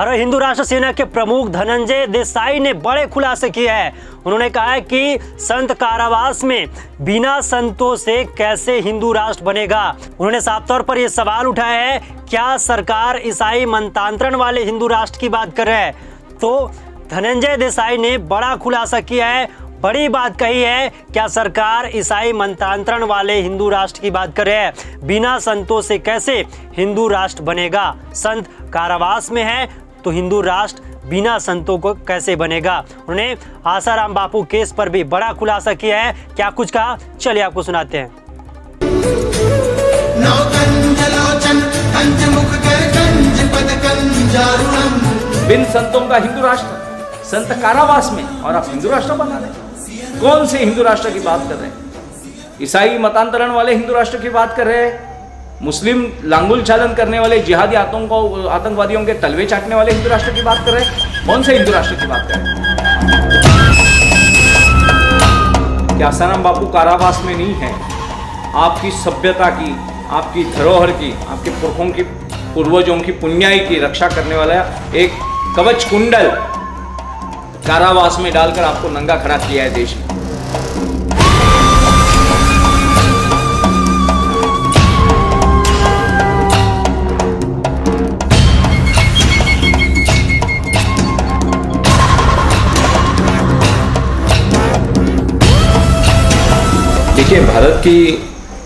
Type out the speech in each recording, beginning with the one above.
और हिंदू राष्ट्र सेना के प्रमुख धनंजय देसाई ने बड़े खुलासे किए हैं। उन्होंने कहा है कि संत कारावास में बिना संतों से कैसे हिंदू राष्ट्र बनेगा। उन्होंने साफ तौर पर यह सवाल उठाया है, क्या सरकार ईसाई मंतांतरण वाले हिंदू राष्ट्र की बात कर रहे हैं। तो धनंजय देसाई ने बड़ा खुलासा किया है, बड़ी बात कही है, क्या सरकार ईसाई मंत्रांतरण वाले हिंदू राष्ट्र की बात कर रहे हैं। बिना संतों से कैसे हिंदू राष्ट्र बनेगा। संत कारावास में है तो हिंदू राष्ट्र बिना संतों को कैसे बनेगा। उन्होंने आसाराम बापू केस पर भी बड़ा खुलासा किया है। क्या कुछ कहा, चलिए आपको सुनाते हैं। बिन संतों का हिंदू राष्ट्र, संत कारावास में, और आप हिंदू राष्ट्र बना रहे हैं। कौन से हिंदू राष्ट्र की बात कर रहे हैं? ईसाई मतांतरण वाले हिंदू राष्ट्र की बात कर रहे हैं? मुस्लिम लांगुल चालन करने वाले जिहादी आतंकवादियों के तलवे चाटने वाले हिंदू राष्ट्र की बात कर रहे हैं? कौन से हिंदू राष्ट्र की बात कर रहे हैं? क्या आसाराम बापू कारावास में नहीं है? आपकी सभ्यता की, आपकी धरोहर की, आपके पुरखों की, पूर्वजों की पुण्याई की रक्षा करने वाला एक कवच कुंडल कारावास में डालकर आपको नंगा खड़ा किया है देश में। देखिए, भारत की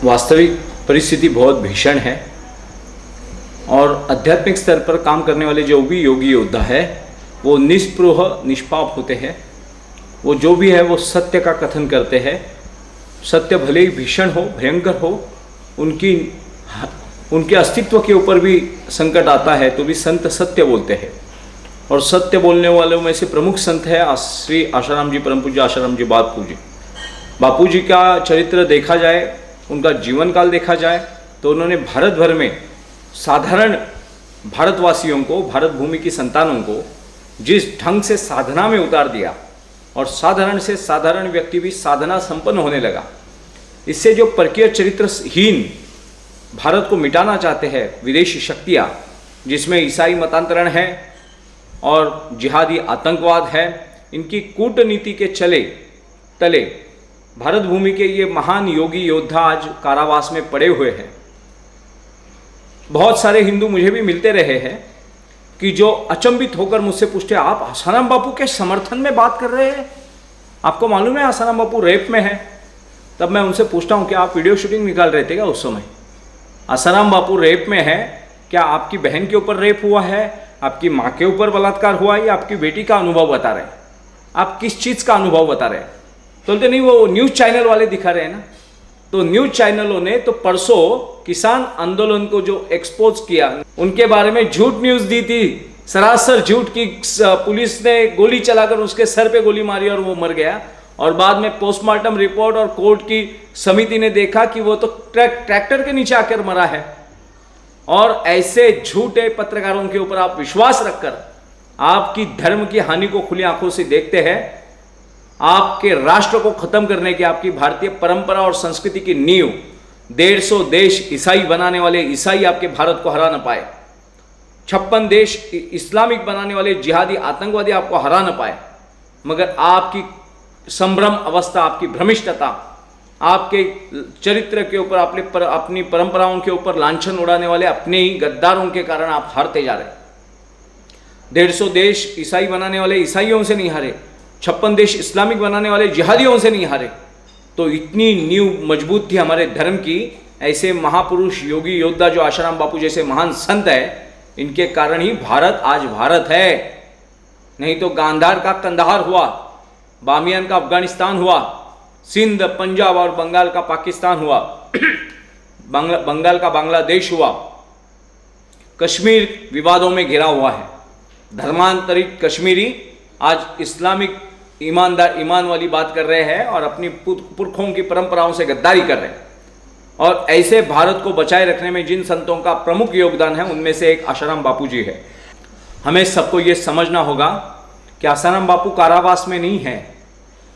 वास्तविक परिस्थिति बहुत भीषण है और आध्यात्मिक स्तर पर काम करने वाले जो भी योगी योद्धा है वो निष्पृह निष्पाप होते हैं। वो जो भी है वो सत्य का कथन करते हैं। सत्य भले ही भीषण हो, भयंकर हो, उनके अस्तित्व के ऊपर भी संकट आता है तो भी संत सत्य बोलते हैं। और सत्य बोलने वालों में से प्रमुख संत है श्री आसाराम जी, परम पूज्य आसाराम जी बापू जी। बापू जी का चरित्र देखा जाए, उनका जीवन काल देखा जाए तो उन्होंने भारत भर में साधारण भारतवासियों को, भारत भूमि की संतानों को जिस ढंग से साधना में उतार दिया और साधारण से साधारण व्यक्ति भी साधना संपन्न होने लगा, इससे जो परकीय चरित्रहीन भारत को मिटाना चाहते हैं विदेशी शक्तियाँ, जिसमें ईसाई मतांतरण है और जिहादी आतंकवाद है, इनकी कूटनीति के तले भारत भूमि के ये महान योगी योद्धा आज कारावास में पड़े हुए हैं। बहुत सारे हिंदू मुझे भी मिलते रहे हैं कि जो अचंभित होकर मुझसे पूछते, आप आसाराम बापू के समर्थन में बात कर रहे हैं? आपको मालूम है आसाराम बापू रेप में है? तब मैं उनसे पूछता हूं कि आप वीडियो शूटिंग निकाल रहे थे क्या उस समय? आसाराम बापू रेप में है, क्या आपकी बहन के ऊपर रेप हुआ है, आपकी माँ के ऊपर बलात्कार हुआ है, या आपकी बेटी का अनुभव बता रहे हैं? आप किस चीज़ का अनुभव बता रहे हैं? बोलते नहीं, वो न्यूज़ चैनल वाले दिखा रहे हैं ना। तो न्यूज़ चैनलों ने तो परसों किसान आंदोलन को जो एक्सपोज किया, उनके बारे में झूठ न्यूज़ दी थी, सरासर झूठ की। पुलिस ने गोली चलाकर उसके सर पे गोली मारी और वो मर गया। और बाद में पोस्टमार्टम रिपोर्ट और कोर्ट की समिति ने देखा कि वो तो ट्रैक्टर के नीचे आकर मरा है। और ऐसे झूठे पत्रकारों के ऊपर आप विश्वास रखकर आपकी धर्म की हानि को खुली आंखों से देखते हैं। आपके राष्ट्र को खत्म करने की, आपकी भारतीय परंपरा और संस्कृति की नींव 150 देश ईसाई बनाने वाले ईसाई आपके भारत को हरा न पाए, 56 देश इस्लामिक बनाने वाले जिहादी आतंकवादी आपको हरा न पाए, मगर आपकी संभ्रम अवस्था, आपकी भ्रमिष्टता, आपके चरित्र के ऊपर, अपनी परंपराओं के ऊपर लांछन उड़ाने वाले अपने ही गद्दारों के कारण आप हारते जा रहे। 150 देश ईसाई बनाने वाले ईसाइयों से नहीं हारे, 56 देश इस्लामिक बनाने वाले जिहादियों से नहीं हारे। तो इतनी नींव मजबूत थी हमारे धर्म की। ऐसे महापुरुष योगी योद्धा जो आसाराम बापू जैसे महान संत है, इनके कारण ही भारत आज भारत है। नहीं तो गांधार का कंधार हुआ, बामियान का अफगानिस्तान हुआ, सिंध, पंजाब और बंगाल का पाकिस्तान हुआ, बंगाल का बांग्लादेश हुआ, कश्मीर विवादों में घिरा हुआ है। धर्मांतरित कश्मीरी आज इस्लामिक ईमान वाली बात कर रहे हैं और अपनी पुरखों की परंपराओं से गद्दारी कर रहे हैं। और ऐसे भारत को बचाए रखने में जिन संतों का प्रमुख योगदान है, उनमें से एक आसाराम बापू जी है। हमें सबको ये समझना होगा कि आसाराम बापू कारावास में नहीं है।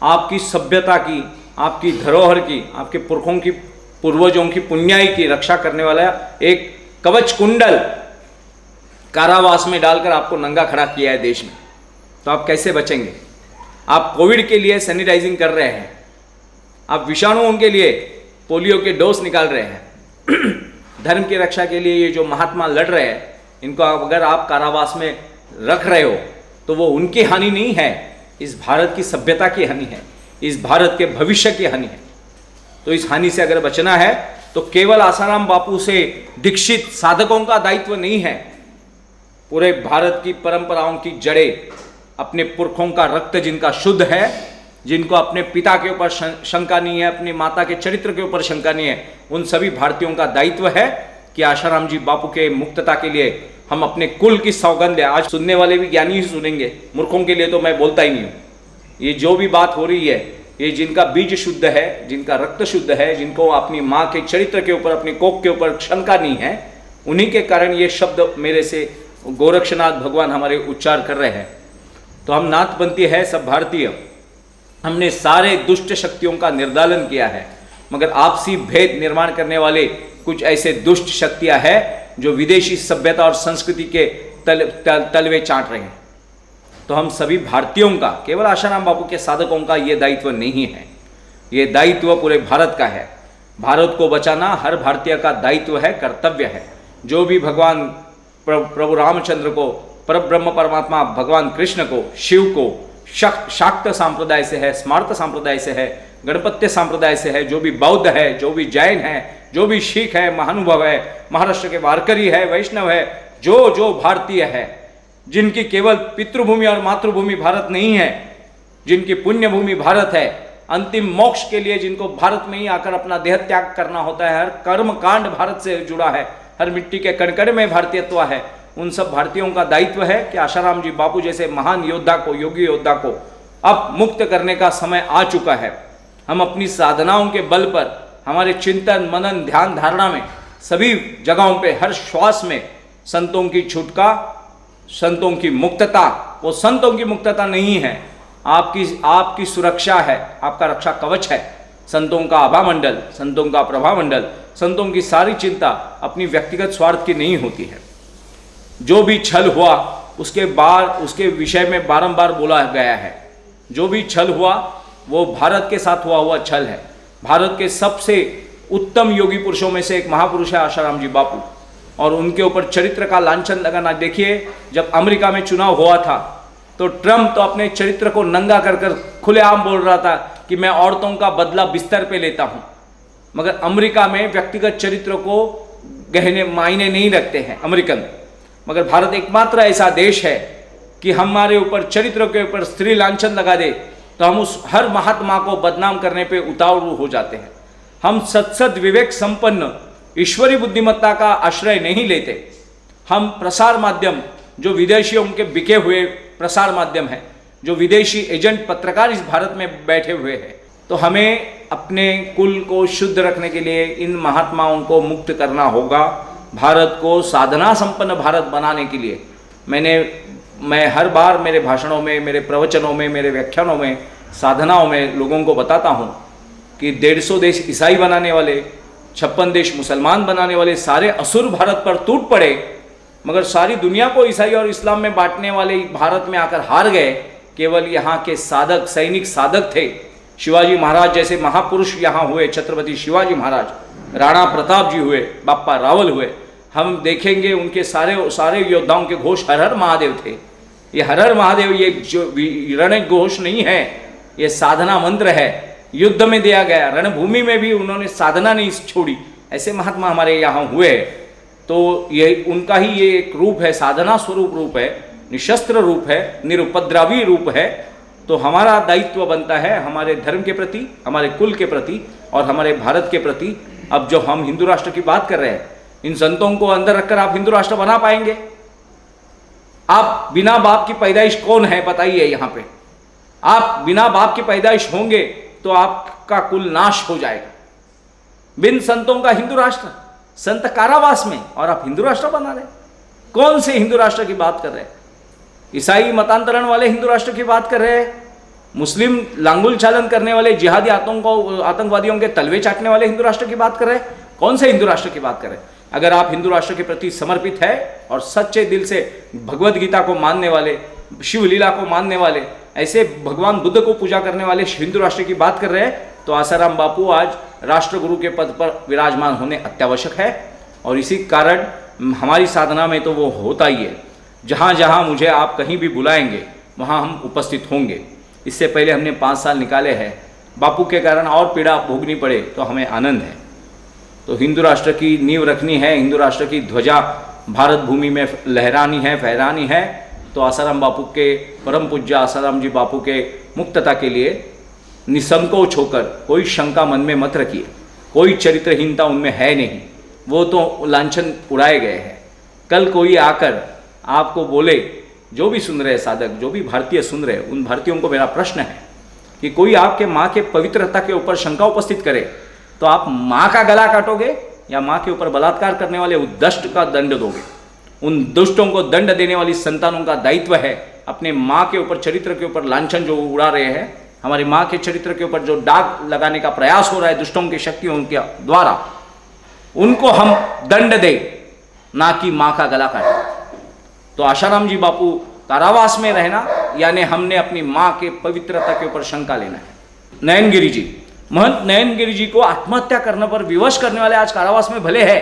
आपकी सभ्यता की, आपकी धरोहर की, आपके पुरखों की, पूर्वजों की पुण्याई की रक्षा करने वाला एक कवच कुंडल कारावास में डालकर आपको नंगा खड़ा किया है देश में, तो आप कैसे बचेंगे? आप कोविड के लिए सैनिटाइजिंग कर रहे हैं, आप विषाणुओं के लिए पोलियो के डोज निकाल रहे हैं। धर्म की रक्षा के लिए ये जो महात्मा लड़ रहे हैं, इनको अगर आप कारावास में रख रहे हो तो वो उनकी हानि नहीं है, इस भारत की सभ्यता की हानि है, इस भारत के भविष्य की हानि है। तो इस हानि से अगर बचना है तो केवल आसाराम बापू से दीक्षित साधकों का दायित्व नहीं है। पूरे भारत की परंपराओं की जड़ें, अपने पुरखों का रक्त जिनका शुद्ध है, जिनको अपने पिता के ऊपर शंका नहीं है, अपनी माता के चरित्र के ऊपर शंका नहीं है, उन सभी भारतीयों का दायित्व है कि आशाराम जी बापू के मुक्तता के लिए हम अपने कुल की सौगंध दें। आज सुनने वाले भी ज्ञानी ही सुनेंगे, मूर्खों के लिए तो मैं बोलता ही नहीं हूँ। ये जो भी बात हो रही है, ये जिनका बीज शुद्ध है, जिनका रक्त शुद्ध है, जिनको अपनी माँ के चरित्र के ऊपर, अपनी कोख के ऊपर शंका नहीं है, उन्हीं के कारण ये शब्द मेरे से गोरक्षनाथ भगवान हमारे उच्चार कर रहे हैं। तो हम नाथपंथी है, सब भारतीय, हमने सारे दुष्ट शक्तियों का निर्दालन किया है, मगर आपसी भेद निर्माण करने वाले कुछ ऐसे दुष्ट शक्तियां हैं जो विदेशी सभ्यता और संस्कृति के तलवे चाट रहे हैं। तो हम सभी भारतीयों का, केवल आशाराम बापू के साधकों का ये दायित्व नहीं है, ये दायित्व पूरे भारत का है। भारत को बचाना हर भारतीय का दायित्व है, कर्तव्य है। जो भी भगवान प्रभु रामचंद्र को, परब्रह्म परमात्मा भगवान कृष्ण को, शिव को शाक्त संप्रदाय से है, स्मार्त संप्रदाय से है, गणपत्य संप्रदाय से है, जो भी बौद्ध है, जो भी जैन है, जो भी सिख है, महानुभव है, महाराष्ट्र के वारकरी है, वैष्णव है, जो भारतीय है, जिनकी केवल पितृभूमि और मातृभूमि भारत नहीं है, जिनकी पुण्य भूमि भारत है, अंतिम मोक्ष के लिए जिनको भारत में ही आकर अपना देह त्याग करना होता है, हर कर्म कांड भारत से जुड़ा है, हर मिट्टी के कण में भारतीयत्व है, उन सब भारतीयों का दायित्व है कि आशाराम जी बापू जैसे महान योद्धा को, योगी योद्धा को अब मुक्त करने का समय आ चुका है। हम अपनी साधनाओं के बल पर, हमारे चिंतन मनन ध्यान धारणा में, सभी जगहों पे, हर श्वास में संतों की छुटका, संतों की मुक्तता, वो संतों की मुक्तता नहीं है, आपकी सुरक्षा है, आपका रक्षा कवच है। संतों का आभामंडल, संतों का प्रभामंडल, संतों की सारी चिंता अपनी व्यक्तिगत स्वार्थ की नहीं होती है। जो भी छल हुआ उसके विषय में बारंबार बोला गया है। जो भी छल हुआ वो भारत के साथ हुआ छल है। भारत के सबसे उत्तम योगी पुरुषों में से एक महापुरुष है आशाराम जी बापू, और उनके ऊपर चरित्र का लांछन लगाना। देखिए, जब अमेरिका में चुनाव हुआ था तो ट्रंप तो अपने चरित्र को नंगा कर खुलेआम बोल रहा था कि मैं औरतों का बदला बिस्तर पे लेता हूं, मगर अमेरिका में व्यक्तिगत चरित्र को गहने मायने नहीं रखते हैं अमेरिकन। मगर भारत एकमात्र ऐसा देश है कि हमारे ऊपर चरित्र के ऊपर स्त्री लांछन लगा दे तो हम उस हर महात्मा को बदनाम करने पे उतावळू हो जाते हैं। हम सत्सद विवेक संपन्न ईश्वरी बुद्धिमत्ता का आश्रय नहीं लेते। हम प्रसार माध्यम, जो विदेशियों के बिके हुए प्रसार माध्यम है, जो विदेशी एजेंट पत्रकार इस भारत में बैठे हुए हैं, तो हमें अपने कुल को शुद्ध रखने के लिए इन महात्माओं को मुक्त करना होगा। भारत को साधना संपन्न भारत बनाने के लिए मैं हर बार मेरे भाषणों में, मेरे प्रवचनों में, मेरे व्याख्यानों में, साधनाओं में लोगों को बताता हूँ कि 150 देश ईसाई बनाने वाले, 56 देश मुसलमान बनाने वाले सारे असुर भारत पर टूट पड़े, मगर सारी दुनिया को ईसाई और इस्लाम में बांटने वाले भारत में आकर हार गए। केवल यहाँ के साधक, सैनिक साधक थे। शिवाजी महाराज जैसे महापुरुष यहाँ हुए, छत्रपति शिवाजी महाराज, राणा प्रताप जी हुए, बाप्पा रावल हुए। हम देखेंगे उनके सारे योद्धाओं के घोष हर हर महादेव थे। ये हर हर महादेव ये जो रण घोष नहीं है, ये साधना मंत्र है, युद्ध में दिया गया। रणभूमि में भी उन्होंने साधना नहीं छोड़ी। ऐसे महात्मा हमारे यहाँ हुए। तो ये उनका ही ये एक रूप है, साधना स्वरूप रूप है, निशस्त्र रूप है, निरुपद्रवी रूप है। तो हमारा दायित्व बनता है हमारे धर्म के प्रति, हमारे कुल के प्रति और हमारे भारत के प्रति। अब जो हम हिंदू राष्ट्र की बात कर रहे हैं, इन संतों को अंदर रखकर आप हिंदू राष्ट्र बना पाएंगे? आप बिना बाप की पैदाइश कौन है बताइए यहाँ पे? आप बिना बाप की पैदाइश होंगे तो आपका कुल नाश हो जाएगा। बिन संतों का हिंदू राष्ट्र, संत कारावास में, और आप हिंदू राष्ट्र बना रहे। कौन से हिंदू राष्ट्र की बात कर रहे हैं? ईसाई मतांतरण वाले हिंदू राष्ट्र की बात कर रहे हैं? मुस्लिम लांगुल चालन करने वाले जिहादी आतंकवादियों के तलवे चाटने वाले हिंदू राष्ट्र की बात कर रहे हैं? कौन से हिंदू राष्ट्र की बात कर रहे हैं? अगर आप हिंदू राष्ट्र के प्रति समर्पित है और सच्चे दिल से भगवद गीता को मानने वाले, शिव लीला को मानने वाले, ऐसे भगवान बुद्ध को पूजा करने वाले हिंदू राष्ट्र की बात कर रहे हैं, तो आसाराम बापू आज राष्ट्रगुरु के पद पर विराजमान होने अत्यावश्यक है। और इसी कारण हमारी साधना में तो वो होता ही है। जहाँ जहाँ मुझे आप कहीं भी बुलाएंगे वहाँ हम उपस्थित होंगे। इससे पहले हमने 5 साल निकाले हैं, बापू के कारण और पीड़ा भोगनी पड़े तो हमें आनंद है। तो हिंदू राष्ट्र की नींव रखनी है, हिंदू राष्ट्र की ध्वजा भारत भूमि में लहरानी है, फहरानी है, तो आसाराम बापू के, परम पूज्य आसाराम जी बापू के मुक्तता के लिए निसंकोच होकर, कोई शंका मन में मत रखिए। कोई चरित्रहीनता उनमें है नहीं, वो तो लांछन उड़ाए गए हैं। कल कोई आकर आपको बोले, जो भी सुन रहे साधक, जो भी भारतीय सुन रहे, उन भारतीयों को मेरा प्रश्न है कि कोई आपके माँ के पवित्रता के ऊपर शंका उपस्थित करे तो आप माँ का गला काटोगे या माँ के ऊपर बलात्कार करने वाले उस दुष्ट का दंड दोगे? उन दुष्टों को दंड देने वाली संतानों का दायित्व है अपने माँ के ऊपर, चरित्र के ऊपर लांछन जो उड़ा रहे हैं, हमारी माँ के चरित्र के ऊपर जो दाग लगाने का प्रयास हो रहा है दुष्टों की शक्तियों के द्वारा, उनको हम दंड दे, ना कि माँ का गला काटे। तो आसाराम जी बापू कारावास में रहना यानी हमने अपनी माँ के पवित्रता के ऊपर शंका लेना है। नयनगिरी जी, महंत नयनगिरी जी को आत्महत्या करने पर विवश करने वाले आज कारावास में भले है,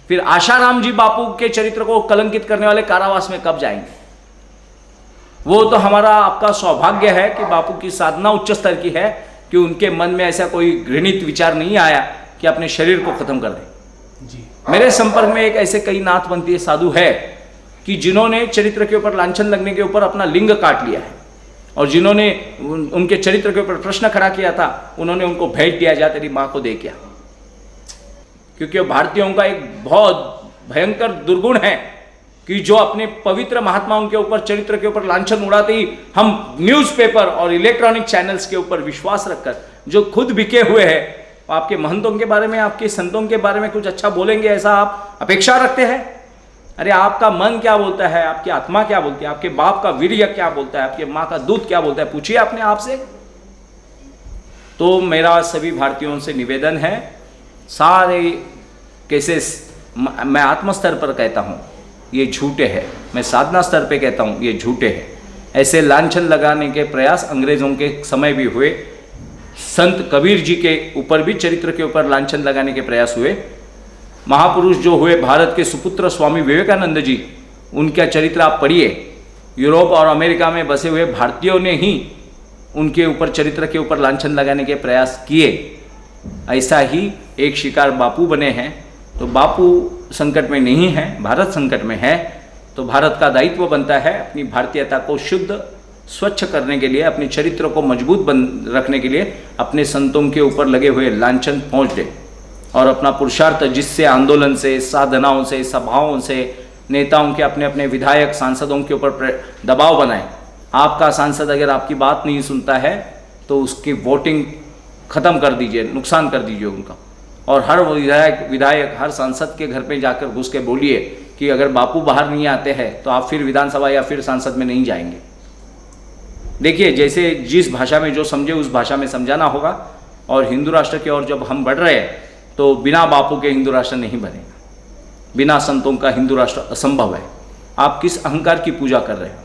फिर आसाराम जी बापू के चरित्र को कलंकित करने वाले कारावास में कब जाएंगे? वो तो हमारा आपका सौभाग्य है कि बापू की साधना उच्च स्तर की है कि उनके मन में ऐसा कोई घृणित विचार नहीं आया कि अपने शरीर को खत्म कर दें। जी, मेरे संपर्क में एक ऐसे कई नाथपंथी साधु है कि जिन्होंने चरित्र के ऊपर लांछन लगने के ऊपर अपना लिंग काट लिया है, और जिन्होंने उनके चरित्र के ऊपर प्रश्न खड़ा किया था, उन्होंने उनको भेज दिया, जा तेरी माँ को दे क्या। क्योंकि भारतीयों का एक बहुत भयंकर दुर्गुण है कि जो अपने पवित्र महात्माओं के ऊपर, चरित्र के ऊपर लांछन उड़ाते ही हम न्यूज़पेपर और इलेक्ट्रॉनिक चैनल्स के ऊपर विश्वास रखकर, जो खुद बिके हुए हैं, आपके महंतों के बारे में, आपके संतों के बारे में कुछ अच्छा बोलेंगे ऐसा आप अपेक्षा रखते हैं? अरे आपका मन क्या बोलता है, आपकी आत्मा क्या बोलती है, आपके बाप का वीर्य क्या बोलता है, आपके माँ का दूध क्या बोलता है, पूछिए अपने आप से। तो मेरा सभी भारतीयों से निवेदन है, सारे केसेस मैं आत्म स्तर पर कहता हूँ ये झूठे हैं, मैं साधना स्तर पे कहता हूँ ये झूठे हैं। ऐसे लांछन लगाने के प्रयास अंग्रेजों के समय भी हुए, संत कबीर जी के ऊपर भी चरित्र के ऊपर लांछन लगाने के प्रयास हुए। महापुरुष जो हुए भारत के सुपुत्र स्वामी विवेकानंद जी, उनका चरित्र आप पढ़िए। यूरोप और अमेरिका में बसे हुए भारतीयों ने ही उनके ऊपर, चरित्र के ऊपर लांछन लगाने के प्रयास किए। ऐसा ही एक शिकार बापू बने हैं। तो बापू संकट में नहीं है, भारत संकट में है, तो भारत का दायित्व बनता है अपनी भारतीयता को शुद्ध स्वच्छ करने के लिए, अपने चरित्र को मजबूत रखने के लिए अपने संतों के ऊपर लगे हुए लांछन पहुँच दे, और अपना पुरुषार्थ जिससे आंदोलन से, साधनाओं से, सभाओं से, नेताओं के, अपने अपने विधायक सांसदों के ऊपर दबाव बनाए। आपका सांसद अगर आपकी बात नहीं सुनता है तो उसकी वोटिंग ख़त्म कर दीजिए, नुकसान कर दीजिए उनका। और हर विधायक हर सांसद के घर पे जाकर घुस के बोलिए कि अगर बापू बाहर नहीं आते हैं तो आप फिर विधानसभा या फिर सांसद में नहीं जाएंगे। देखिए, जैसे जिस भाषा में जो समझे उस भाषा में समझाना होगा। और हिंदू राष्ट्र की ओर जब हम बढ़ रहे हैं तो बिना बापू के हिंदू राष्ट्र नहीं बनेगा, बिना संतों का हिंदू राष्ट्र असंभव है। आप किस अहंकार की पूजा कर रहे हो?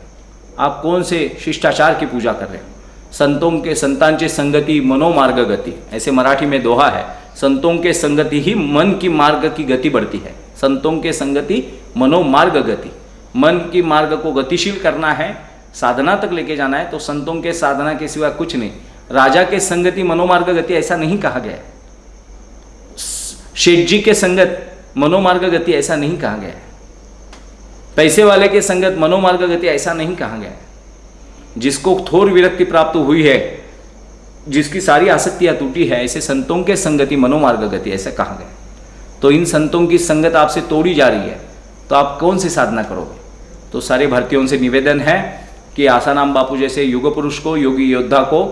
आप कौन से शिष्टाचार की पूजा कर रहे हो? संतों के संतांचे संगति मनोमार्ग गति, ऐसे मराठी में दोहा है, संतों के संगति ही मन की मार्ग की गति बढ़ती है। संतों के संगति मनोमार्ग गति, मन की मार्ग को गतिशील करना है, साधना तक लेके जाना है, तो संतों के साधना के सिवा कुछ नहीं। राजा के संगति मनोमार्ग गति ऐसा नहीं कहा गया, शेठ जी के संगत मनोमार्ग गति ऐसा नहीं कहा गया, पैसे वाले के संगत मनोमार्ग गति ऐसा नहीं कहा गया। जिसको थोर विरक्ति प्राप्त हुई है, जिसकी सारी आसक्तियां टूटी है, ऐसे संतों के संगति मनोमार्ग गति ऐसा कहा गया। तो इन संतों की संगत आपसे तोड़ी जा रही है, तो आप कौन सी साधना करोगे? तो सारे भारतीयों से निवेदन है कि आसाराम बापू जैसे युग पुरुष को, योगी योद्धा को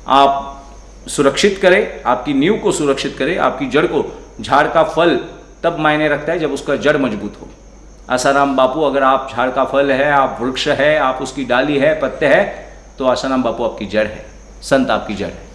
आप सुरक्षित करें, आपकी नींव को सुरक्षित करें, आपकी जड़ को। झाड़ का फल तब मायने रखता है जब उसका जड़ मजबूत हो। आसाराम बापू अगर आप झाड़ का फल है, आप वृक्ष है, आप उसकी डाली है, पत्ते है, तो आसाराम बापू आपकी जड़ है, संत आपकी जड़ है।